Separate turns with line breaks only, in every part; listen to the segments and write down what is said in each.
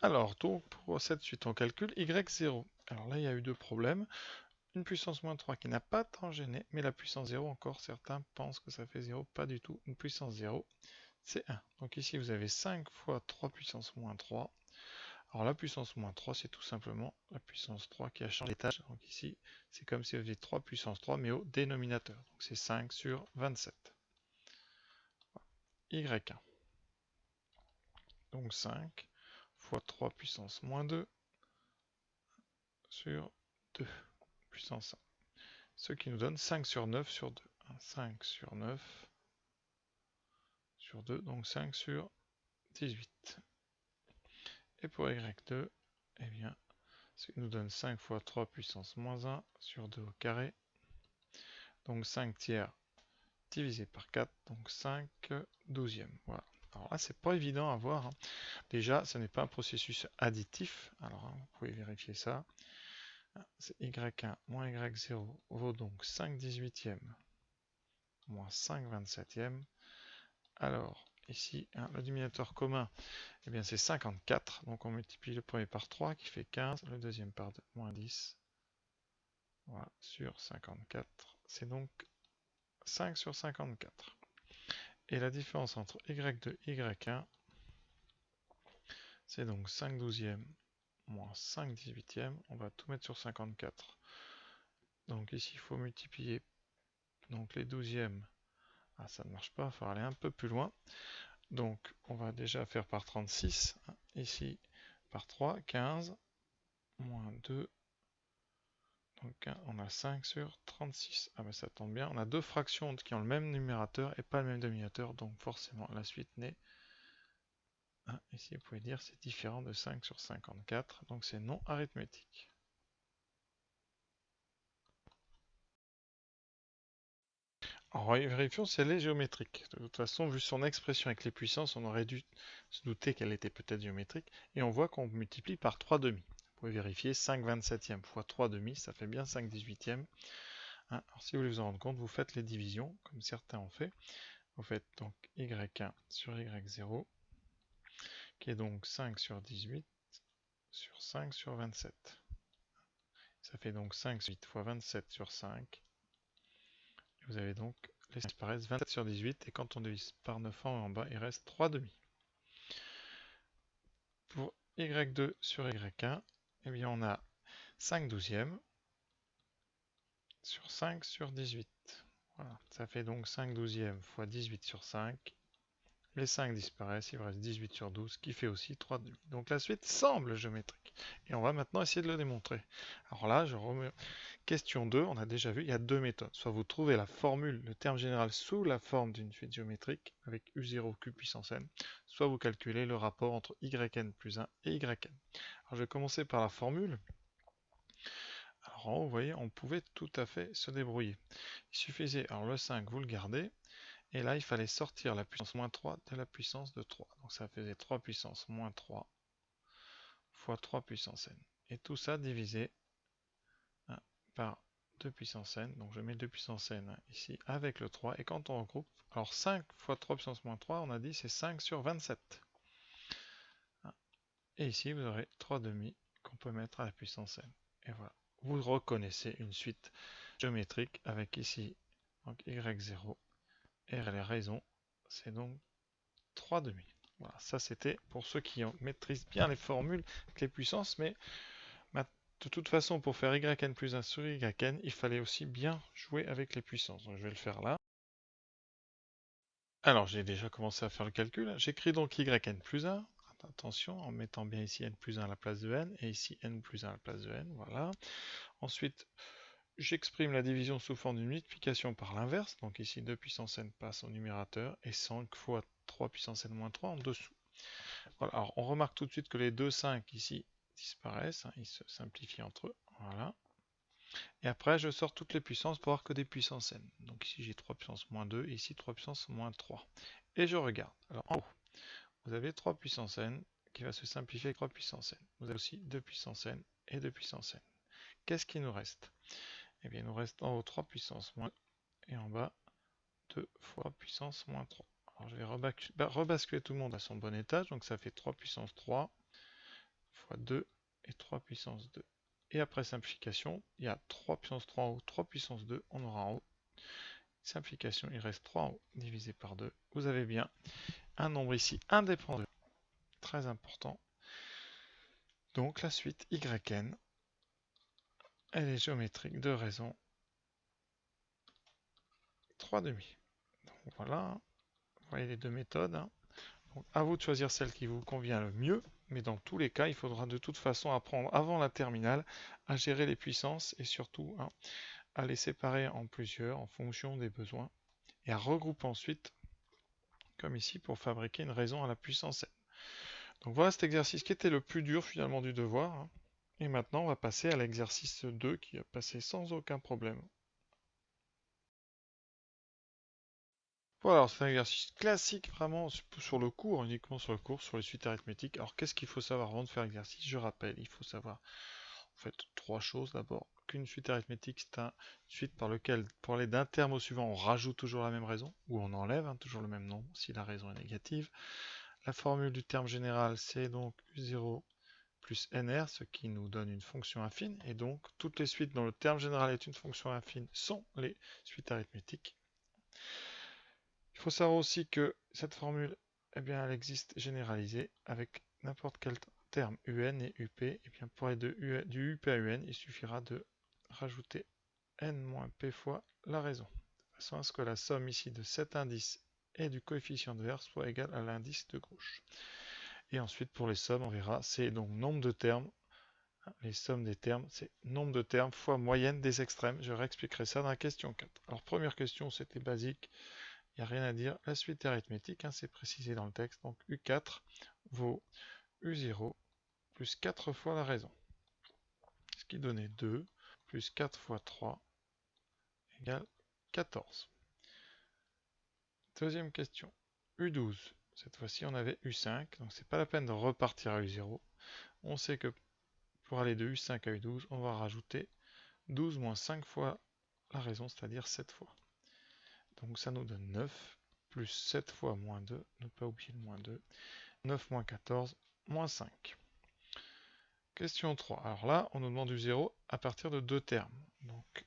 Alors, donc, pour cette suite, on calcule y0. Alors là, il y a eu deux problèmes. Une puissance moins 3 qui n'a pas tant gêné, mais la puissance 0, encore, certains pensent que ça fait 0. Pas du tout. Une puissance 0, c'est 1. Donc ici, vous avez 5 fois 3 puissance moins 3. Alors la puissance moins 3, c'est tout simplement la puissance 3 qui a changé d'étage. Donc ici, c'est comme si vous aviez 3 puissance 3, mais au dénominateur. Donc c'est 5 sur 27. Y1. Donc 5 fois 3 puissance moins 2 sur 2 puissance 1. Ce qui nous donne 5 sur 9 sur 2. 5 sur 9 sur 2, donc 5 sur 18. Et pour y2, eh bien, ce qui nous donne 5 fois 3 puissance moins 1 sur 2 au carré. Donc 5 tiers divisé par 4, donc 5 douzièmes. Voilà. Alors là, c'est pas évident à voir, hein. Déjà, ce n'est pas un processus additif. Alors, hein, vous pouvez vérifier ça. C'est y1 moins y0 vaut donc 5 18e moins 5 27e. Alors, ici, hein, le dénominateur commun, eh bien, c'est 54. Donc, on multiplie le premier par 3 qui fait 15, le deuxième par 2, moins 10. Voilà, sur 54. C'est donc 5 sur 54. Et la différence entre y2 et y1, c'est donc 5 douzièmes moins 5 18e. On va tout mettre sur 54. Donc ici, il faut multiplier donc les douzièmes. Ah, ça ne marche pas, il faut aller un peu plus loin. Donc, on va déjà faire par 36. Ici, par 3, 15, moins 2. Donc, on a 5 sur 36. Ah, mais ça tombe bien. On a deux fractions qui ont le même numérateur et pas le même dénominateur. Donc, forcément, la suite n'est... ici, vous pouvez dire c'est différent de 5 sur 54. Donc, c'est non arithmétique. Alors, vérifions si elle est géométrique. De toute façon, vu son expression avec les puissances, on aurait dû se douter qu'elle était peut-être géométrique. Et on voit qu'on multiplie par 3 demi. Vous pouvez vérifier 5 27e fois 3 demi, ça fait bien 5 18e. Alors, si vous voulez vous en rendre compte, vous faites les divisions, comme certains ont fait. Vous faites donc y1 sur y0, qui est donc 5 sur 18 sur 5 sur 27. Ça fait donc 5 8 fois 27 sur 5. Et vous avez donc les disparaissent 27 sur 18, et quand on divise par 9 en bas, il reste 3 demi. Pour y2 sur y1, eh bien on a 5 douzièmes sur 5 sur 18. Voilà, ça fait donc 5 douzièmes fois 18 sur 5. Les 5 disparaissent, il vous reste 18 sur 12, qui fait aussi 3 demi. Donc la suite semble géométrique. Et on va maintenant essayer de le démontrer. Alors là, je remets... Question 2, on a déjà vu, il y a deux méthodes. Soit vous trouvez la formule, le terme général sous la forme d'une suite géométrique, avec u0q puissance n, soit vous calculez le rapport entre yn plus 1 et yn. Alors je vais commencer par la formule. Alors en haut, vous voyez, on pouvait tout à fait se débrouiller. Il suffisait, alors le 5, vous le gardez, et là, il fallait sortir la puissance moins 3 de la puissance de 3. Donc ça faisait 3 puissance moins 3 fois 3 puissance n. Et tout ça divisé par 2 puissance n. Donc je mets 2 puissance n ici avec le 3. Et quand on regroupe, alors 5 fois 3 puissance moins 3, on a dit c'est 5 sur 27. Et ici, vous aurez 3 demi qu'on peut mettre à la puissance n. Et voilà. Vous reconnaissez une suite géométrique avec ici donc y0. Et la raison, c'est donc 3 demi. Voilà, ça c'était pour ceux qui maîtrisent bien les formules avec les puissances, mais de toute façon, pour faire yn plus 1 sur yn, il fallait aussi bien jouer avec les puissances. Donc je vais le faire là. Alors j'ai déjà commencé à faire le calcul. J'écris donc yn plus 1. Attention, en mettant bien ici n plus 1 à la place de n, et ici n plus 1 à la place de n. Voilà. Ensuite, j'exprime la division sous forme d'une multiplication par l'inverse. Donc ici 2 puissance n passe au numérateur, et 5 fois 3 puissance n moins 3 en dessous. Voilà. Alors on remarque tout de suite que les deux 5 ici disparaissent, ils se simplifient entre eux. Voilà. Et après, je sors toutes les puissances pour avoir que des puissances n. Donc ici, j'ai 3 puissance moins 2, et ici 3 puissance moins 3. Et je regarde. Alors en haut, vous avez 3 puissance n qui va se simplifier avec 3 puissance n. Vous avez aussi 2 puissance n et 2 puissance n. Qu'est-ce qui nous reste? Eh bien, il nous reste en haut 3 puissance moins 2 et en bas 2 fois puissance moins 3. Alors je vais rebasculer tout le monde à son bon étage. Donc ça fait 3 puissance 3 fois 2 et 3 puissance 2. Et après simplification, il y a 3 puissance 3 en haut, 3 puissance 2, on aura en haut. Simplification, il reste 3 en haut, divisé par 2. Vous avez bien un nombre ici indépendant de 2, très important. Donc la suite yn, elle est géométrique de raison 3 demi. Donc voilà, vous voyez les deux méthodes. Donc, à vous de choisir celle qui vous convient le mieux, mais dans tous les cas, il faudra de toute façon apprendre avant la terminale à gérer les puissances et surtout à les séparer en plusieurs en fonction des besoins et à regrouper ensuite, comme ici, pour fabriquer une raison à la puissance n. Donc voilà cet exercice qui était le plus dur finalement du devoir. Et maintenant, on va passer à l'exercice 2 qui a passé sans aucun problème. Voilà, c'est un exercice classique vraiment sur le cours, uniquement sur le cours, sur les suites arithmétiques. Alors qu'est-ce qu'il faut savoir avant de faire l'exercice? Je rappelle, il faut savoir en fait trois choses. D'abord, qu'une suite arithmétique, c'est une suite par laquelle, pour aller d'un terme au suivant, on rajoute toujours la même raison, ou on enlève toujours le même nombre si la raison est négative. La formule du terme général, c'est donc U0 plus NR, ce qui nous donne une fonction affine, et donc toutes les suites dont le terme général est une fonction affine sont les suites arithmétiques. Il faut savoir aussi que cette formule, eh bien, elle existe généralisée avec n'importe quel terme UN et UP. Et bien, pour aller du UP à UN, il suffira de rajouter n moins p fois la raison, de façon à ce que la somme ici de cet indice et du coefficient de R soit égale à l'indice de gauche. Et ensuite, pour les sommes, on verra, c'est donc nombre de termes. Les sommes des termes, c'est nombre de termes fois moyenne des extrêmes. Je réexpliquerai ça dans la question 4. Alors, première question, c'était basique. Il n'y a rien à dire. La suite arithmétique, c'est précisé dans le texte. Donc U4 vaut U0 plus 4 fois la raison. Ce qui donnait 2 plus 4 fois 3 égale 14. Deuxième question. U12. Cette fois-ci, on avait U5. Donc c'est pas la peine de repartir à U0. On sait que pour aller de U5 à U12, on va rajouter 12 moins 5 fois la raison, c'est-à-dire 7 fois. Donc ça nous donne 9 plus 7 fois moins 2. Ne pas oublier le moins 2. 9 moins 14, moins 5. Question 3. Alors là, on nous demande du 0 à partir de deux termes. Donc,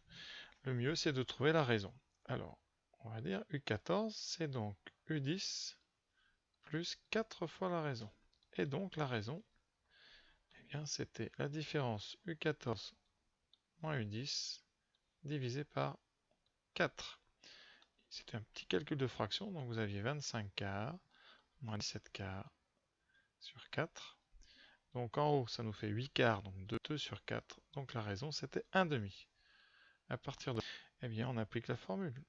le mieux, c'est de trouver la raison. Alors, on va dire U14, c'est donc U10 plus 4 fois la raison. Et donc, la raison, eh bien, c'était la différence U14 moins U10 divisé par 4. C'était un petit calcul de fraction, donc vous aviez 25 quarts moins 17 quarts sur 4. Donc en haut, ça nous fait 8 quarts, donc 2 sur 4. Donc la raison, c'était 1 demi. À partir de... Eh bien, on applique la formule.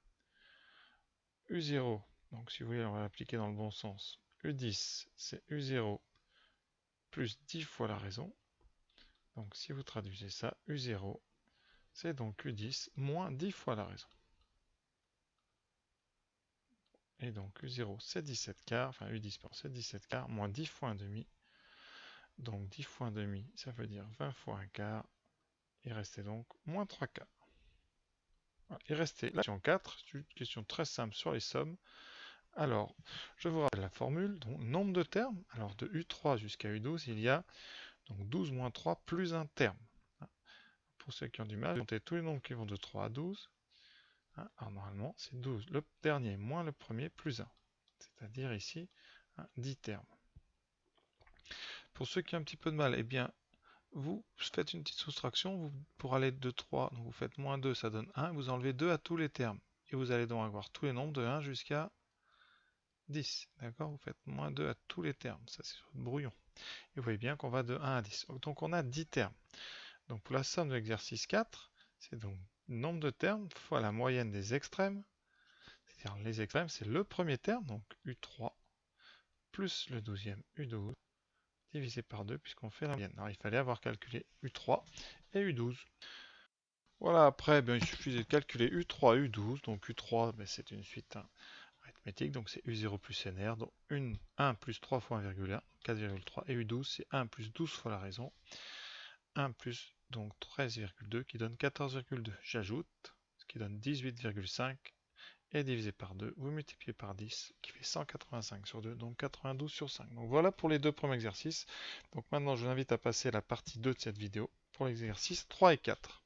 U0, donc si vous voulez, on va l'appliquer dans le bon sens. U10, c'est U0 plus 10 fois la raison. Donc si vous traduisez ça, U0, c'est donc U10 moins 10 fois la raison. Et donc U0, c'est 17 quarts, enfin U10, c'est 17 quarts, moins 10 fois 1 demi. Donc 10 fois 1 demi, ça veut dire 20 fois 1 quart. Il restait donc moins 3 quarts. Il restait la question 4, c'est une question très simple sur les sommes. Alors, je vous rappelle la formule, donc nombre de termes. Alors de U3 jusqu'à U12, il y a donc 12 moins 3 plus un terme. Pour ceux qui ont du mal, comptez tous les nombres qui vont de 3 à 12. Alors normalement, c'est 12, le dernier moins le premier plus 1. C'est-à-dire ici, 10 termes. Pour ceux qui ont un petit peu de mal, eh bien, vous faites une petite soustraction, pour aller de 3, donc vous faites moins 2, ça donne 1, vous enlevez 2 à tous les termes. Et vous allez donc avoir tous les nombres de 1 jusqu'à 10. D'accord? Vous faites moins 2 à tous les termes, ça c'est sur le brouillon. Et vous voyez bien qu'on va de 1 à 10. Donc on a 10 termes. Donc pour la somme de l'exercice 4, c'est donc le nombre de termes fois la moyenne des extrêmes. C'est-à-dire les extrêmes, c'est le premier terme, donc U3, plus le 12e U12, divisé par 2, puisqu'on fait la moyenne. Alors il fallait avoir calculé U3 et U12. Voilà, après, il suffisait de calculer U3 et U12. Donc U3, c'est une suite arithmétique, donc c'est U0 plus NR, donc 1 plus 3 fois 1,1, 4,3, et U12, c'est 1 plus 12 fois la raison, 1 plus donc 13,2 qui donne 14,2. J'ajoute, ce qui donne 18,5, et divisé par 2, vous multipliez par 10, qui fait 185 sur 2, donc 92 sur 5. Donc voilà pour les deux premiers exercices. Donc maintenant, je vous invite à passer à la partie 2 de cette vidéo pour l'exercice 3 et 4.